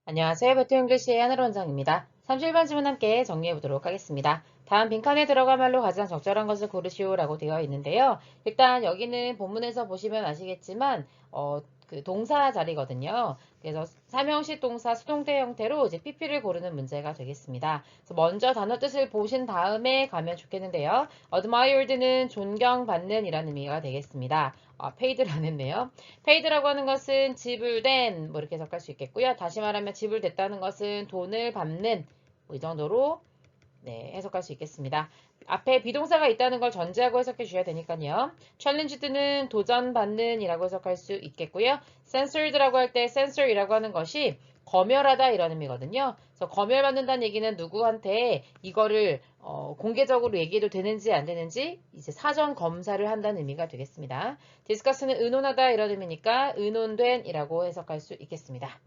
안녕하세요. 배트 잉글리시의 하늘 원장입니다. 30번 질문 함께 정리해 보도록 하겠습니다. 다음 빈칸에 들어갈 말로 가장 적절한 것을 고르시오 라고 되어 있는데요. 일단 여기는 본문에서 보시면 아시겠지만 그 동사 자리거든요. 그래서 삼형식 동사 수동태 형태로 이제 PP를 고르는 문제가 되겠습니다. 그래서 먼저 단어 뜻을 보신 다음에 가면 좋겠는데요. admired는 존경받는 이라는 의미가 되겠습니다. paid를 안 했네요. paid라고 하는 것은 지불된 뭐 이렇게 해석할 수 있겠고요. 다시 말하면 지불됐다는 것은 돈을 받는 뭐이 정도로 네, 해석할 수 있겠습니다. 앞에 비동사가 있다는 걸 전제하고 해석해 주셔야 되니까요. challenge드는 도전받는 이라고 해석할 수 있겠고요. censored라고 할 때 censor이라고 하는 것이 검열하다 이런 의미거든요. 그래서 검열받는다는 얘기는 누구한테 이거를 공개적으로 얘기해도 되는지 안 되는지 이제 사전 검사를 한다는 의미가 되겠습니다. discuss는 의논하다 이런 의미니까 의논된 이라고 해석할 수 있겠습니다.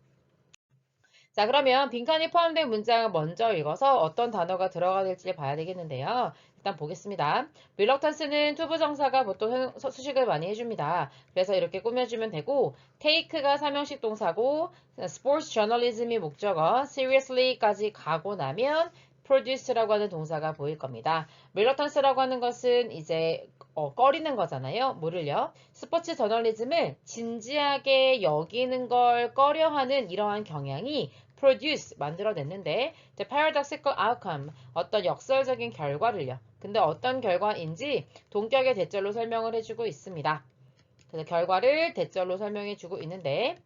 자, 그러면 빈칸이 포함된 문장을 먼저 읽어서 어떤 단어가 들어가 될지 봐야 되겠는데요. 일단 보겠습니다. reluctance는 투부정사가 보통 수식을 많이 해줍니다. 그래서 이렇게 꾸며주면 되고 take가 삼형식 동사고 sports journalism이 목적어 seriously까지 가고 나면 produce라고 하는 동사가 보일 겁니다. reluctance라고 하는 것은 이제 꺼리는 거잖아요. 뭐를요? 스포츠 저널리즘을 진지하게 여기는 걸 꺼려하는 이러한 경향이 produce 만들어냈는데 the paradoxical outcome 어떤 역설적인 결과를요. 근데 어떤 결과인지 동격의 대절로 설명을 해주고 있습니다. 그래서 결과를 대절로 설명해주고 있는데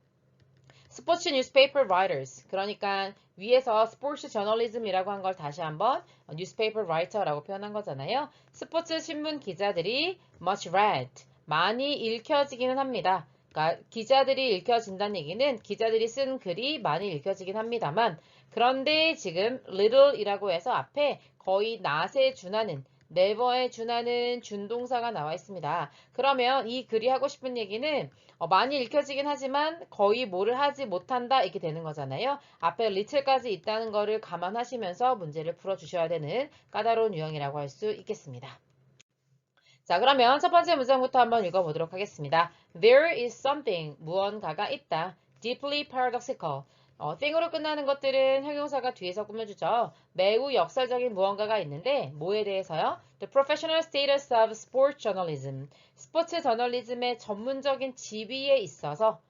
스포츠 뉴스페이퍼 writers 그러니까 위에서 스포츠 저널리즘이라고 한 걸 다시 한번 뉴스페이퍼 라이터라고 표현한 거잖아요. 스포츠 신문 기자들이 much read 많이 읽혀지기는 합니다. 그러니까 기자들이 읽혀진다는 얘기는 기자들이 쓴 글이 많이 읽혀지긴 합니다만 그런데 지금 little이라고 해서 앞에 거의 not에 준하는 never에 준하는 준동사가 나와 있습니다. 그러면 이 글이 하고 싶은 얘기는 많이 읽혀지긴 하지만 거의 뭐를 하지 못한다 이렇게 되는 거잖아요. 앞에 little까지 있다는 거를 감안하시면서 문제를 풀어주셔야 되는 까다로운 유형이라고 할 수 있겠습니다. 자, 그러면 첫 번째 문장부터 한번 읽어보도록 하겠습니다. There is something, 무언가가 있다. Deeply paradoxical. thing으로 끝나는 것들은 형용사가 뒤에서 꾸며주죠. 매우 역설적인 무언가가 있는데 뭐에 대해서요? The professional status of sports journalism. 스포츠 저널리즘의 전문적인 지위에 있어서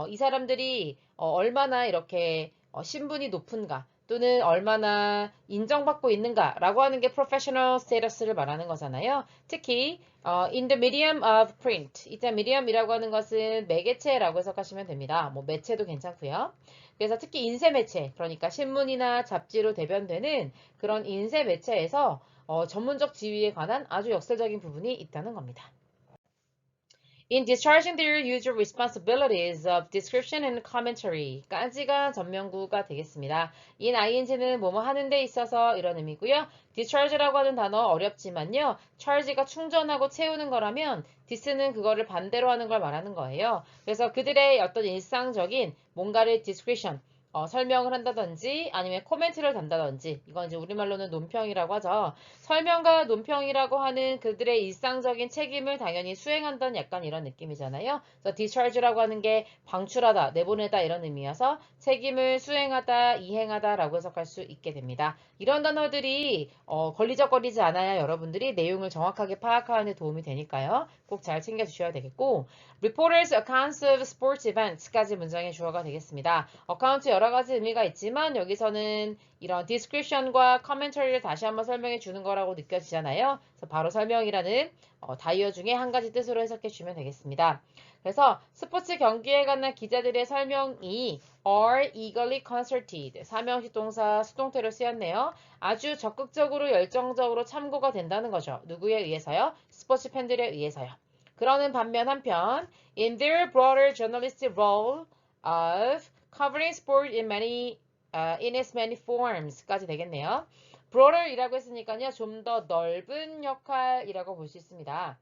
이 사람들이 얼마나 이렇게 신분이 높은가 또는 얼마나 인정받고 있는가라고 하는 게 professional status를 말하는 거잖아요. 특히 in the medium of print. 이때 medium이라고 하는 것은 매개체라고 해석하시면 됩니다. 뭐 매체도 괜찮고요. 그래서 특히 인쇄 매체, 그러니까 신문이나 잡지로 대변되는 그런 인쇄 매체에서 전문적 지위에 관한 아주 역설적인 부분이 있다는 겁니다. In discharging their usual responsibilities of description and commentary 까지가 전명구가 되겠습니다. in ing는 뭐뭐 하는 데 있어서 이런 의미고요. discharge라고 하는 단어 어렵지만요. charge가 충전하고 채우는 거라면 dis는 그거를 반대로 하는 걸 말하는 거예요. 그래서 그들의 어떤 일상적인 뭔가를 description 설명을 한다든지 아니면 코멘트를 단다든지 이건 이제 우리말로는 논평이라고 하죠. 설명과 논평이라고 하는 그들의 일상적인 책임을 당연히 수행한다는 약간 이런 느낌이잖아요. 그래서 discharge라고 하는 게 방출하다, 내보내다 이런 의미여서 책임을 수행하다, 이행하다라고 해석할 수 있게 됩니다. 이런 단어들이 걸리적거리지 않아야 여러분들이 내용을 정확하게 파악하는 데 도움이 되니까요. 꼭 잘 챙겨주셔야 되겠고 Reporters accounts of sports events까지 문장의 주어가 되겠습니다. 어카운트 여러 가지 의미가 있지만 여기서는 이런 description과 commentary를 다시 한번 설명해 주는 거라고 느껴지잖아요. 그래서 바로 설명이라는 다이어 중에 한 가지 뜻으로 해석해 주시면 되겠습니다. 그래서 스포츠 경기에 관한 기자들의 설명이 are eagerly consulted. 삼형식 동사 수동태로 쓰였네요. 아주 적극적으로 열정적으로 참고가 된다는 거죠. 누구에 의해서요? 스포츠 팬들에 의해서요. 그러는 반면 한편 in their broader journalistic role of covering sport in its many forms까지 되겠네요. broader이라고 했으니까요. 좀 더 넓은 역할이라고 볼 수 있습니다.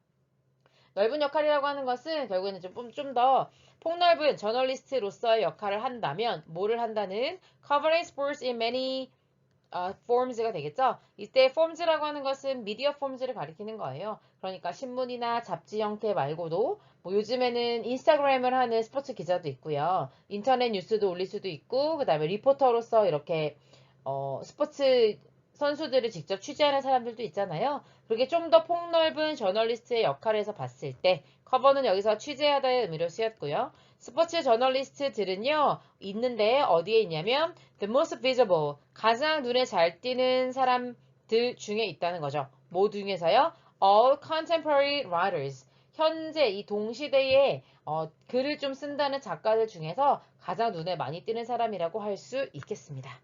넓은 역할이라고 하는 것은 결국에는 좀 더 폭넓은 저널리스트로서의 역할을 한다면 뭐를 한다는 covering sports in many forms가 되겠죠? 이때 forms라고 하는 것은 media forms를 가리키는 거예요. 그러니까 신문이나 잡지 형태 말고도 뭐 요즘에는 인스타그램을 하는 스포츠 기자도 있고요. 인터넷 뉴스도 올릴 수도 있고 그다음에 리포터로서 이렇게 스포츠 선수들을 직접 취재하는 사람들도 있잖아요. 그렇게 좀 더 폭넓은 저널리스트의 역할에서 봤을 때 커버는 여기서 취재하다의 의미로 쓰였고요. 스포츠 저널리스트들은요, 있는데 어디에 있냐면 the most visible, 가장 눈에 잘 띄는 사람들 중에 있다는 거죠. 뭐 중에서요? all contemporary writers, 현재 이 동시대에 글을 좀 쓴다는 작가들 중에서 가장 눈에 많이 띄는 사람이라고 할 수 있겠습니다.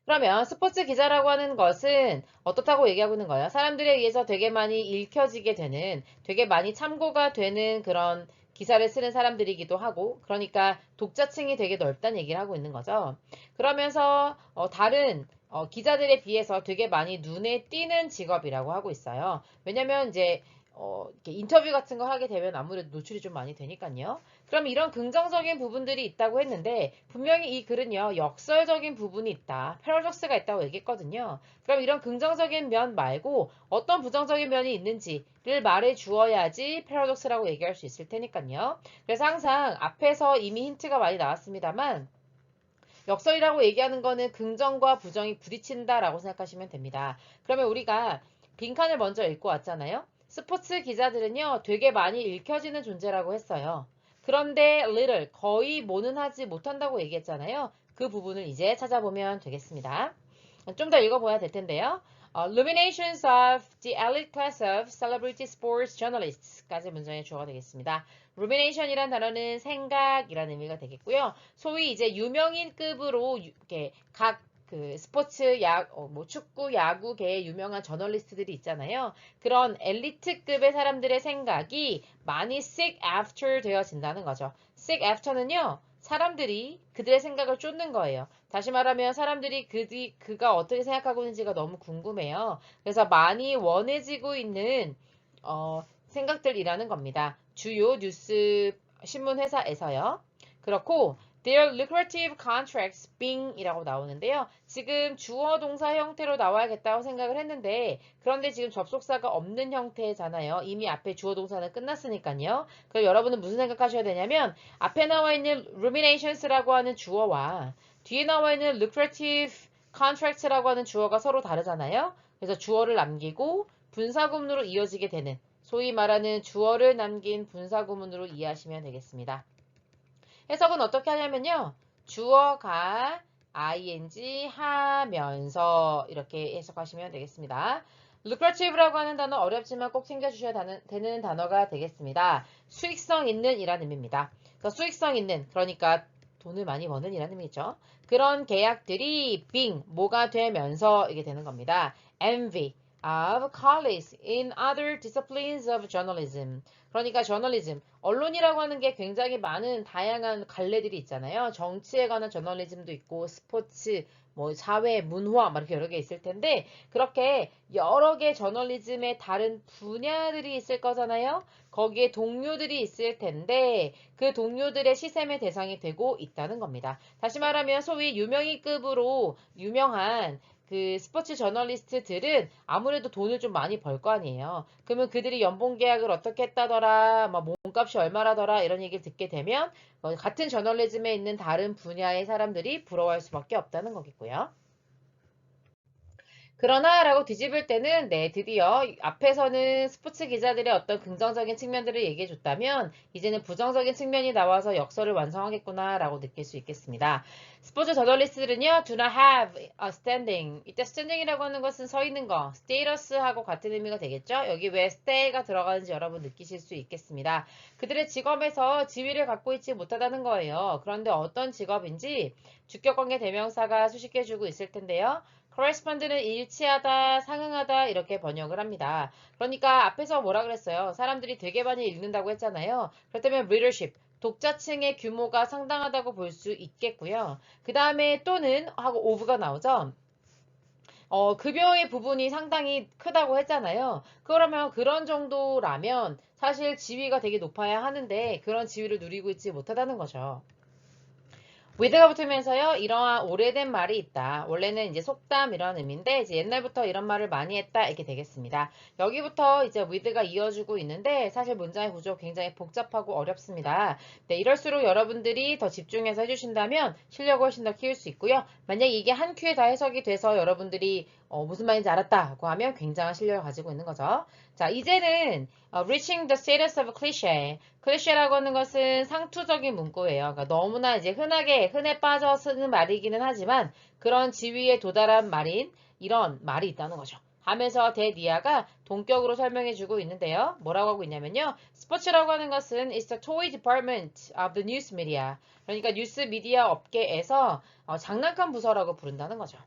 그러면 스포츠 기자라고 하는 것은 어떻다고 얘기하고 있는 거예요? 사람들에 의해서 되게 많이 읽혀지게 되는, 되게 많이 참고가 되는 그런 기사를 쓰는 사람들이기도 하고, 그러니까 독자층이 되게 넓다는 얘기를 하고 있는 거죠. 그러면서 다른 기자들에 비해서 되게 많이 눈에 띄는 직업이라고 하고 있어요. 왜냐면 이제 이렇게 인터뷰 같은 거 하게 되면 아무래도 노출이 좀 많이 되니까요. 그럼 이런 긍정적인 부분들이 있다고 했는데 분명히 이 글은요 역설적인 부분이 있다. 패러독스가 있다고 얘기했거든요. 그럼 이런 긍정적인 면 말고 어떤 부정적인 면이 있는지를 말해 주어야지 패러독스라고 얘기할 수 있을 테니까요. 그래서 항상 앞에서 이미 힌트가 많이 나왔습니다만 역설이라고 얘기하는 거는 긍정과 부정이 부딪힌다라고 생각하시면 됩니다. 그러면 우리가 빈칸을 먼저 읽고 왔잖아요. 스포츠 기자들은요, 되게 많이 읽혀지는 존재라고 했어요. 그런데 little, 거의 뭐는 하지 못한다고 얘기했잖아요. 그 부분을 이제 찾아보면 되겠습니다. 좀 더 읽어봐야 될 텐데요. Illuminations of the elite class of celebrity sports journalists까지 문장의 주어가 되겠습니다. rumination이란 단어는 생각이라는 의미가 되겠고요. 소위 이제 유명인급으로 이렇게 각 그 스포츠 뭐 축구, 야구계의 유명한 저널리스트들이 있잖아요. 그런 엘리트급의 사람들의 생각이 많이 seek after 되어진다는 거죠. seek after는요. 사람들이 그들의 생각을 쫓는 거예요. 다시 말하면 사람들이 그가 어떻게 생각하고 있는지가 너무 궁금해요. 그래서 많이 원해지고 있는 생각들이라는 겁니다. 주요 뉴스 신문 회사에서요. 그렇고 their lucrative contracts being이라고 나오는데요. 지금 주어 동사 형태로 나와야겠다고 생각을 했는데 그런데 지금 접속사가 없는 형태잖아요. 이미 앞에 주어 동사는 끝났으니까요. 그럼 여러분은 무슨 생각하셔야 되냐면 앞에 나와 있는 ruminations라고 하는 주어와 뒤에 나와 있는 lucrative contracts라고 하는 주어가 서로 다르잖아요. 그래서 주어를 남기고 분사구문으로 이어지게 되는 소위 말하는 주어를 남긴 분사구문으로 이해하시면 되겠습니다. 해석은 어떻게 하냐면요. 주어가 ing 하면서 이렇게 해석하시면 되겠습니다. lucrative라고 하는 단어 어렵지만 꼭 챙겨주셔야 되는 단어가 되겠습니다. 수익성 있는 이라는 의미입니다. 그래서 수익성 있는, 그러니까 돈을 많이 버는 이라는 의미죠. 그런 계약들이 being, 뭐가 되면서 이게 되는 겁니다. envy of colleagues in other disciplines of journalism. 그러니까 저널리즘, 언론이라고 하는 게 굉장히 많은 다양한 갈래들이 있잖아요. 정치에 관한 저널리즘도 있고 스포츠, 뭐 사회, 문화 막 이렇게 여러 개 있을 텐데 그렇게 여러 개 저널리즘의 다른 분야들이 있을 거잖아요. 거기에 동료들이 있을 텐데 그 동료들의 시샘의 대상이 되고 있다는 겁니다. 다시 말하면 소위 유명인급으로 유명한 그 스포츠 저널리스트들은 아무래도 돈을 좀 많이 벌 거 아니에요. 그러면 그들이 연봉 계약을 어떻게 했다더라, 막 몸값이 얼마라더라 이런 얘기를 듣게 되면 같은 저널리즘에 있는 다른 분야의 사람들이 부러워할 수밖에 없다는 거겠고요. 그러나 라고 뒤집을 때는 네, 드디어 앞에서는 스포츠 기자들의 어떤 긍정적인 측면들을 얘기해 줬다면 이제는 부정적인 측면이 나와서 역설을 완성하겠구나 라고 느낄 수 있겠습니다. 스포츠 저널리스트들은요, do not have a standing. 이때 standing이라고 하는 것은 서 있는 거, status하고 같은 의미가 되겠죠? 여기 왜 stay가 들어가는지 여러분 느끼실 수 있겠습니다. 그들의 직업에서 지위를 갖고 있지 못하다는 거예요. 그런데 어떤 직업인지 주격관계 대명사가 수식해 주고 있을 텐데요. correspond는 일치하다, 상응하다 이렇게 번역을 합니다. 그러니까 앞에서 뭐라 그랬어요? 사람들이 되게 많이 읽는다고 했잖아요. 그렇다면 readership, 독자층의 규모가 상당하다고 볼 수 있겠고요. 그 다음에 또는 하고 of가 나오죠. 급여의 부분이 상당히 크다고 했잖아요. 그러면 그런 정도라면 사실 지위가 되게 높아야 하는데 그런 지위를 누리고 있지 못하다는 거죠. with가 붙으면서요, 이러한 오래된 말이 있다. 원래는 이제 속담 이런 의미인데, 이제 옛날부터 이런 말을 많이 했다. 이렇게 되겠습니다. 여기부터 이제 with가 이어지고 있는데, 사실 문장의 구조 굉장히 복잡하고 어렵습니다. 네, 이럴수록 여러분들이 더 집중해서 해주신다면 실력을 훨씬 더 키울 수 있고요. 만약에 이게 한 큐에 다 해석이 돼서 여러분들이 무슨 말인지 알았다고 하면 굉장한 실력을 가지고 있는 거죠. 자, 이제는 reaching the status of a cliché. 클리셰라고 하는 것은 상투적인 문구예요. 그러니까 너무나 이제 흔해 빠져 쓰는 말이기는 하지만 그런 지위에 도달한 말인 이런 말이 있다는 거죠. 하면서 대니아가 동격으로 설명해주고 있는데요. 뭐라고 하고 있냐면요. 스포츠라고 하는 것은 is the toy department of the news media. 그러니까 뉴스 미디어 업계에서 장난감 부서라고 부른다는 거죠.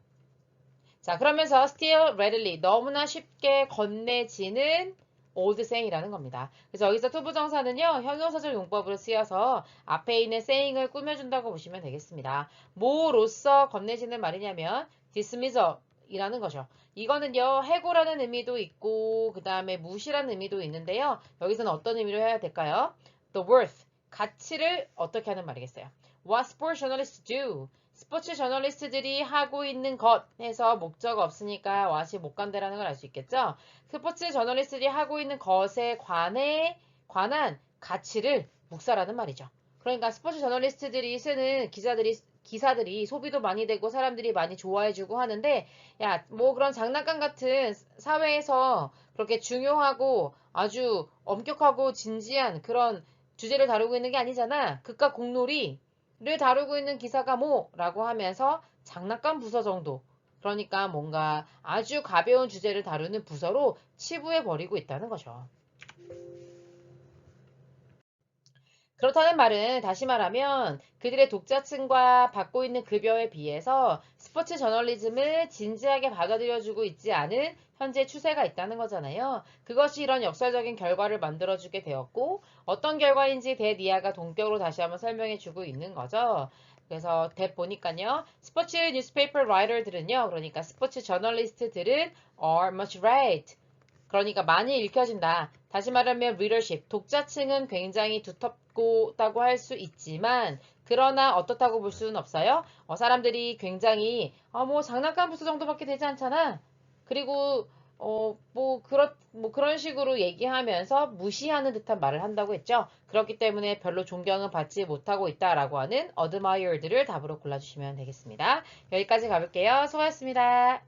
자, 그러면서 still readily 너무나 쉽게 건네지는 old saying이라는 겁니다. 그래서 여기서 투부정사는요, 형용사적 용법으로 쓰여서 앞에 있는 saying을 꾸며준다고 보시면 되겠습니다. 뭐로써 건네지는 말이냐면 dismissal이라는 거죠. 이거는요, 해고라는 의미도 있고 그 다음에 무시라는 의미도 있는데요. 여기서는 어떤 의미로 해야 될까요? The worth, 가치를 어떻게 하는 말이겠어요? What sport journalists do? 스포츠 저널리스트들이 하고 있는 것 해서 목적 없으니까 what이 못 간다라는 걸 알 수 있겠죠? 스포츠 저널리스트들이 하고 있는 것에 관한 가치를 묵살하는 말이죠. 그러니까 스포츠 저널리스트들이 쓰는 기사들이 소비도 많이 되고 사람들이 많이 좋아해주고 하는데, 야, 뭐 그런 장난감 같은 사회에서 그렇게 중요하고 아주 엄격하고 진지한 그런 주제를 다루고 있는 게 아니잖아. 그깟 공놀이 를 다루고 있는 기사가 뭐라고 하면서 장난감 부서 정도. 그러니까 뭔가 아주 가벼운 주제를 다루는 부서로 치부해 버리고 있다는 거죠. 그렇다는 말은 다시 말하면 그들의 독자층과 받고 있는 급여에 비해서 스포츠 저널리즘을 진지하게 받아들여주고 있지 않은 현재 추세가 있다는 거잖아요. 그것이 이런 역설적인 결과를 만들어주게 되었고 어떤 결과인지 대니아가 동격으로 다시 한번 설명해주고 있는 거죠. 그래서 대 보니까요. 스포츠 뉴스페이퍼 라이터들은요. 그러니까 스포츠 저널리스트들은 are much read. 그러니까 많이 읽혀진다. 다시 말하면 readership, 독자층은 굉장히 두텁다고 할 수 있지만 그러나 어떻다고 볼 수는 없어요. 사람들이 굉장히 뭐 장난감 부스 정도밖에 되지 않잖아. 그리고 뭐 그런 식으로 얘기하면서 무시하는 듯한 말을 한다고 했죠. 그렇기 때문에 별로 존경은 받지 못하고 있다라고 하는 admired를 답으로 골라주시면 되겠습니다. 여기까지 가볼게요. 수고하셨습니다.